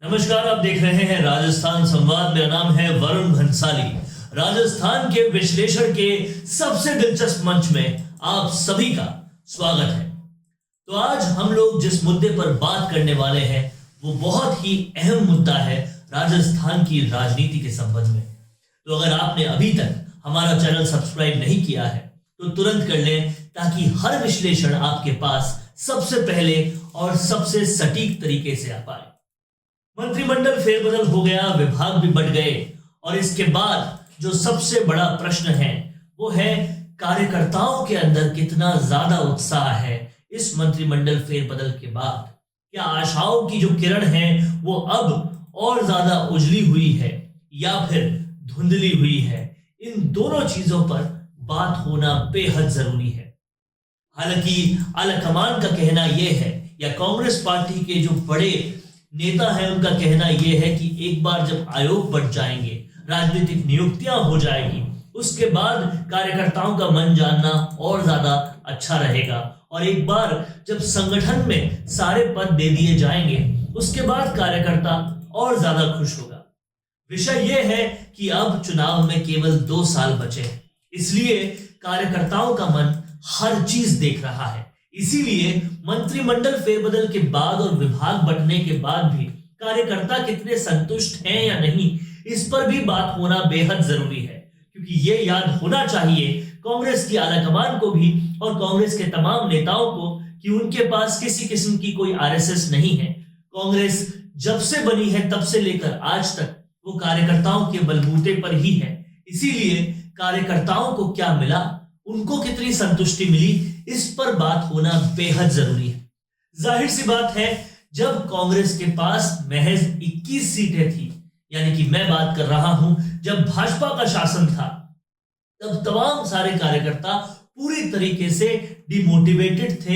नमस्कार, आप देख रहे हैं राजस्थान संवाद। मेरा नाम है वरुण भंसाली। राजस्थान के विश्लेषण के सबसे दिलचस्प मंच में आप सभी का स्वागत है। तो आज हम लोग जिस मुद्दे पर बात करने वाले हैं वो बहुत ही अहम मुद्दा है राजस्थान की राजनीति के संबंध में। तो अगर आपने अभी तक हमारा चैनल सब्सक्राइब नहीं किया है तो तुरंत कर लें, ताकि हर विश्लेषण आपके पास सबसे पहले और सबसे सटीक तरीके से आ पाए। मंत्रिमंडल फेरबदल हो गया, विभाग भी बढ़ गए, और इसके बाद जो सबसे बड़ा प्रश्न है वो है कार्यकर्ताओं के अंदर कितना ज्यादा उत्साह है इस मंत्रिमंडल फेरबदल के बाद। क्या आशाओं की जो किरण है वो अब और ज्यादा उजली हुई है या फिर धुंधली हुई है? इन दोनों चीजों पर बात होना बेहद जरूरी है। हालांकि आलाकमान का कहना यह है, या कांग्रेस पार्टी के जो बड़े नेता है उनका कहना यह है कि एक बार जब आयोग बढ़ जाएंगे, राजनीतिक नियुक्तियां हो जाएगी, उसके बाद कार्यकर्ताओं का मन जानना और ज्यादा अच्छा रहेगा। और एक बार जब संगठन में सारे पद दे दिए जाएंगे, उसके बाद कार्यकर्ता और ज्यादा खुश होगा। विषय यह है कि अब चुनाव में केवल 2 साल बचे हैं, इसलिए कार्यकर्ताओं का मन हर चीज देख रहा है। इसीलिए मंत्रिमंडल फेरबदल के बाद और विभाग बंटने के बाद भी कार्यकर्ता कितने संतुष्ट हैं या नहीं, इस पर भी बात होना बेहद जरूरी है। क्योंकि ये याद होना चाहिए कांग्रेस की आलाकमान को भी और कांग्रेस के तमाम नेताओं को कि उनके पास किसी किस्म की कोई आरएसएस नहीं है। कांग्रेस जब से बनी है तब से लेकर आज तक वो कार्यकर्ताओं के बलबूते पर ही है। इसीलिए कार्यकर्ताओं को क्या मिला, उनको कितनी संतुष्टि मिली, इस पर बात होना बेहद जरूरी है। जाहिर सी बात है, जब कांग्रेस के पास महज 21 सीटें थी, यानी कि मैं बात कर रहा हूं जब भाजपा का शासन था, तब तमाम सारे कार्यकर्ता पूरी तरीके से डिमोटिवेटेड थे,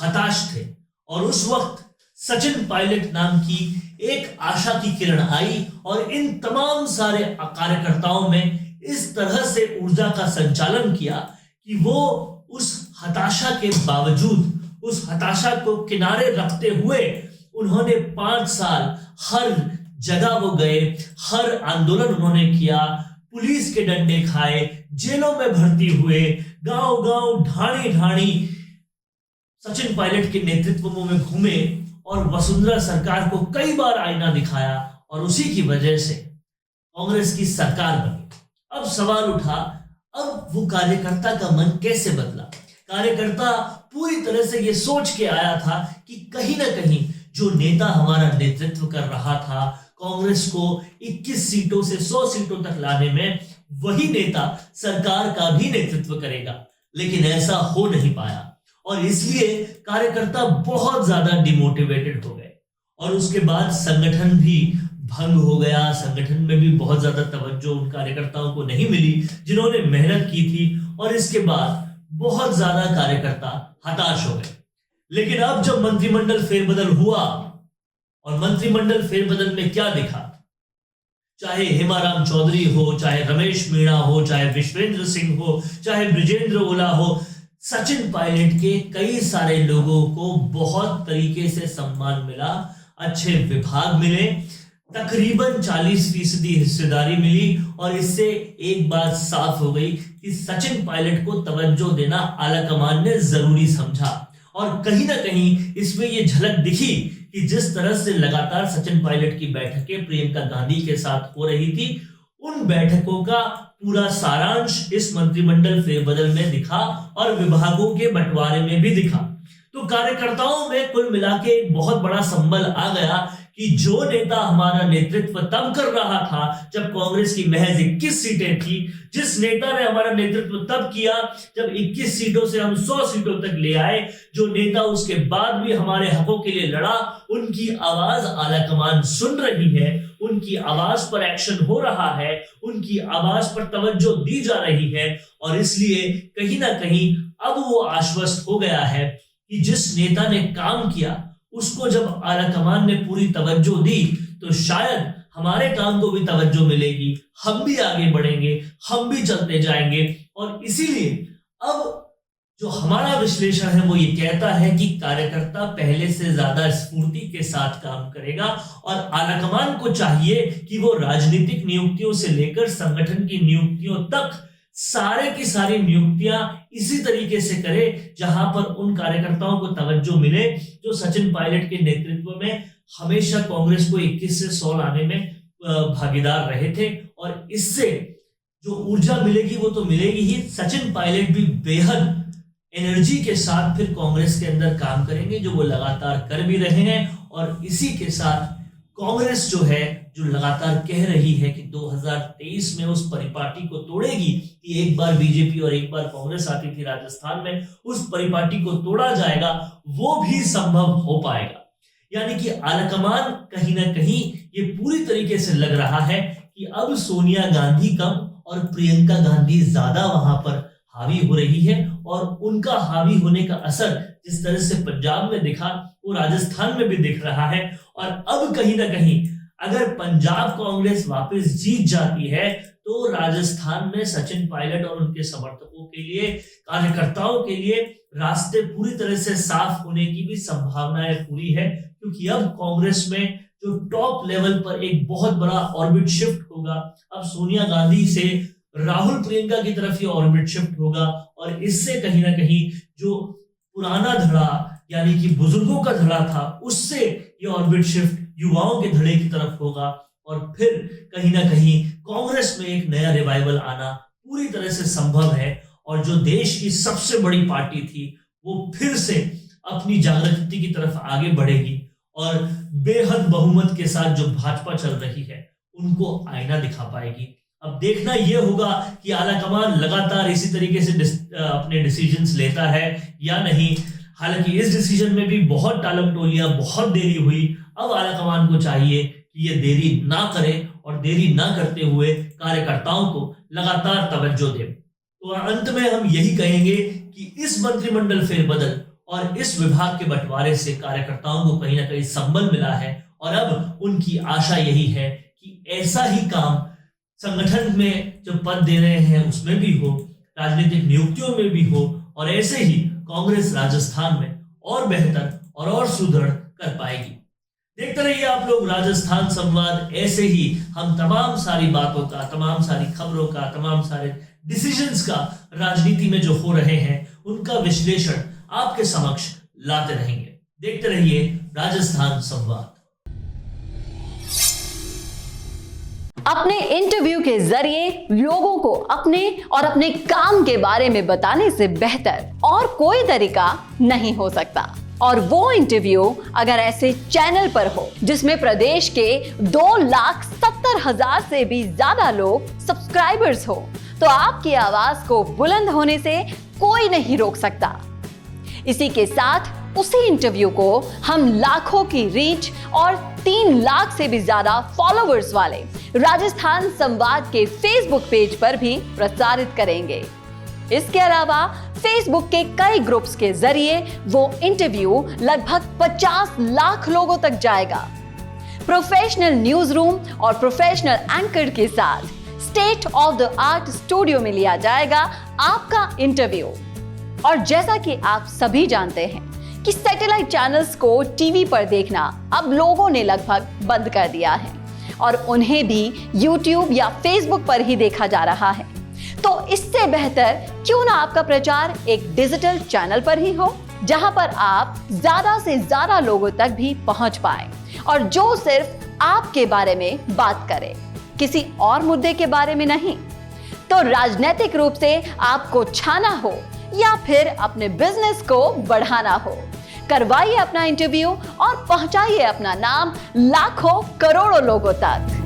हताश थे। और उस वक्त सचिन पायलट नाम की एक आशा की किरण आई और इन तमाम सारे कार्यकर्ताओं में इस तरह से ऊर्जा का संचालन किया कि वो उस हताशा के बावजूद, उस हताशा को किनारे रखते हुए उन्होंने 5 साल हर जगह वो गए, हर आंदोलन उन्होंने किया, पुलिस के डंडे खाए, जेलों में भर्ती हुए, गांव-गांव, ढाणी-ढाणी सचिन पायलट के नेतृत्व में घूमे और वसुंधरा सरकार को कई बार आईना दिखाया, और उसी की वजह से कांग्रेस की सरकार बनी। अब सवाल उठा, अब वो कार्यकर्ता का मन कैसे बदला? कार्यकर्ता पूरी तरह से ये सोच के आया था कि कहीं ना कहीं जो नेता हमारा नेतृत्व कर रहा था कांग्रेस को 21 सीटों से 100 सीटों तक लाने में, वही नेता सरकार का भी नेतृत्व करेगा। लेकिन ऐसा हो नहीं पाया और इसलिए कार्यकर्ता बहुत ज्यादा डिमोटिवेटेड हो गए और उसके बाद संगठन भी भंग हो गया। संगठन में भी बहुत ज्यादा तवज्जो उन कार्यकर्ताओं को नहीं मिली जिन्होंने मेहनत की थी, और इसके बाद बहुत ज्यादा कार्यकर्ता हताश हो गए। लेकिन अब जब मंत्रिमंडल फेरबदल हुआ, और मंत्रिमंडल फेरबदल में क्या दिखा, चाहे हेमाराम चौधरी हो, चाहे रमेश मीणा हो, चाहे विश्वेंद्र सिंह हो, चाहे ब्रिजेंद्र ओला हो, सचिन पायलट के कई सारे लोगों को बहुत तरीके से सम्मान मिला, अच्छे विभाग मिले, तकरीबन 40% हिस्सेदारी मिली। और इससे एक बात साफ हो गई कि सचिन पायलट को तवज्जो देना आलाकमान ने जरूरी समझा। और कहीं ना कहीं इसमें यह झलक दिखी कि जिस तरह से लगातार सचिन पायलट की बैठकें प्रियंका गांधी के साथ हो रही थी, उन बैठकों का पूरा सारांश इस मंत्रिमंडल फेरबदल में दिखा और विभागों के बंटवारे में भी दिखा। तो कार्यकर्ताओं में कुल मिला के एक बहुत बड़ा संबल आ गया कि जो नेता हमारा नेतृत्व तब कर रहा था जब कांग्रेस की महज 21 सीटें थी, जिस नेता ने हमारा नेतृत्व तब किया जब 21 सीटों से हम 100 सीटों तक ले आए, जो नेता उसके बाद भी हमारे हकों के लिए लड़ा, उनकी आवाज आलाकमान सुन रही है, उनकी आवाज पर एक्शन हो रहा है, उनकी आवाज पर तवज्जो दी जा रही है। और इसलिए कहीं ना कहीं अब वो आश्वस्त हो गया है कि जिस नेता ने काम किया उसको जब आलाकमान ने पूरी तवज्जो दी, तो शायद हमारे काम को भी तवज्जो मिलेगी, हम भी आगे बढ़ेंगे, हम भी चलते जाएंगे। और इसीलिए अब जो हमारा विश्लेषण है वो ये कहता है कि कार्यकर्ता पहले से ज्यादा स्फूर्ति के साथ काम करेगा और आलाकमान को चाहिए कि वो राजनीतिक नियुक्तियों से लेकर संगठन की नियुक्तियों तक सारे की सारी नियुक्तियां इसी तरीके से करे जहां पर उन कार्यकर्ताओं को तवज्जो मिले जो सचिन पायलट के नेतृत्व में हमेशा कांग्रेस को 21 से 100 लाने में भागीदार रहे थे। और इससे जो ऊर्जा मिलेगी वो तो मिलेगी ही, सचिन पायलट भी बेहद एनर्जी के साथ फिर कांग्रेस के अंदर काम करेंगे, जो वो लगातार कर भी रहे हैं। और इसी के साथ कांग्रेस जो है, जो लगातार कह रही है कि 2023 में उस परिपाटी को तोड़ेगी कि एक बार बीजेपी और एक बार कांग्रेस आती थी राजस्थान में, उस परिपाटी को तोड़ा जाएगा, वो भी संभव हो पाएगा। यानी कि आलाकमान कहीं ना कहीं ये पूरी तरीके से लग रहा है कि अब सोनिया गांधी कम और प्रियंका गांधी ज्यादा वहां पर हावी हो रही है, और उनका हावी होने का असर जिस तरह से पंजाब में दिखा वो राजस्थान में भी दिख रहा है। और अब कहीं ना कहीं अगर पंजाब कांग्रेस वापस जीत जाती है तो राजस्थान में सचिन पायलट और उनके समर्थकों के लिए, कार्यकर्ताओं के लिए रास्ते पूरी तरह से साफ होने की भी संभावनाएं पूरी है, क्योंकि अब कांग्रेस में जो टॉप लेवल पर एक बहुत बड़ा ऑर्बिट शिफ्ट होगा। अब सोनिया गांधी से राहुल प्रियंका की तरफ ये ऑर्बिट शिफ्ट होगा, और इससे कहीं ना कहीं जो पुराना धड़ा यानी कि बुजुर्गों का धड़ा था उससे ये ऑर्बिट शिफ्ट युवाओं के धड़े की तरफ होगा, और फिर कहीं ना कहीं कांग्रेस में एक नया रिवाइवल आना पूरी तरह से संभव है। और जो देश की सबसे बड़ी पार्टी थी वो फिर से अपनी जागृति की तरफ आगे बढ़ेगी, और बेहद बहुमत के साथ जो भाजपा चल रही है उनको आईना दिखा पाएगी। अब देखना यह होगा कि आलाकमान लगातार इसी तरीके से अपने डिसीजंस लेता है या नहीं। हालांकि इस डिसीजन में भी बहुत टालम-टोलियां, बहुत देरी हुई। अब आलाकमान को चाहिए कि ये देरी ना करे, और देरी ना करते हुए कार्यकर्ताओं को लगातार तवज्जो दे। तो अंत में हम यही कहेंगे कि इस मंत्रिमंडल फेरबदल और इस विभाग के बंटवारे से कार्यकर्ताओं को कहीं ना कहीं संबल मिला है, और अब उनकी आशा यही है कि ऐसा ही काम संगठन में जो पद दे रहे हैं उसमें भी हो, राजनीतिक नियुक्तियों में भी हो, और ऐसे ही कांग्रेस राजस्थान में और बेहतर और सुदृढ़ कर पाएगी। देखते रहिए आप लोग राजस्थान संवाद। ऐसे ही हम तमाम सारी बातों का, तमाम सारी खबरों का, तमाम सारे डिसीजंस का राजनीति में जो हो रहे हैं उनका विश्लेषण आपके समक्ष लाते रहेंगे। देखते रहिए राजस्थान संवाद। अपने इंटरव्यू के जरिए लोगों को अपने और अपने काम के बारे में बताने से बेहतर और कोई तरीका नहीं हो सकता। और वो इंटरव्यू अगर ऐसे चैनल पर हो जिसमें प्रदेश के 2,70,000 से भी ज्यादा लोग सब्सक्राइबर्स हो, तो आपकी आवाज को बुलंद होने से कोई नहीं रोक सकता। इसी के साथ उसी इंटरव्यू को हम लाखों की रीच और 3 लाख से भी ज्यादा फॉलोअर्स वाले राजस्थान संवाद के फेसबुक पेज पर भी प्रसारित करेंगे। इसके अलावा फेसबुक के कई ग्रुप्स के जरिए वो इंटरव्यू लगभग 50 लाख लोगों तक जाएगा। प्रोफेशनल न्यूज रूम और प्रोफेशनल एंकर के साथ state of the art studio में लिया जाएगा आपका इंटरव्यू। और जैसा कि आप सभी जानते हैं कि सैटेलाइट चैनल्स को टीवी पर देखना अब लोगों ने लगभग बंद कर दिया है, और उन्हें भी YouTube या Facebook पर ही देखा जा रहा है। तो इससे बेहतर क्यों ना आपका प्रचार एक डिजिटल चैनल पर ही हो, जहां पर आप ज्यादा से ज्यादा लोगों तक भी पहुंच पाए, और जो सिर्फ आपके बारे में बात करे, किसी और मुद्दे के बारे में नहीं। तो राजनीतिक रूप से आपको छाना हो या फिर अपने बिजनेस को बढ़ाना हो, करवाइए अपना इंटरव्यू और पहुंचाइए अपना नाम लाखों करोड़ों लोगों तक।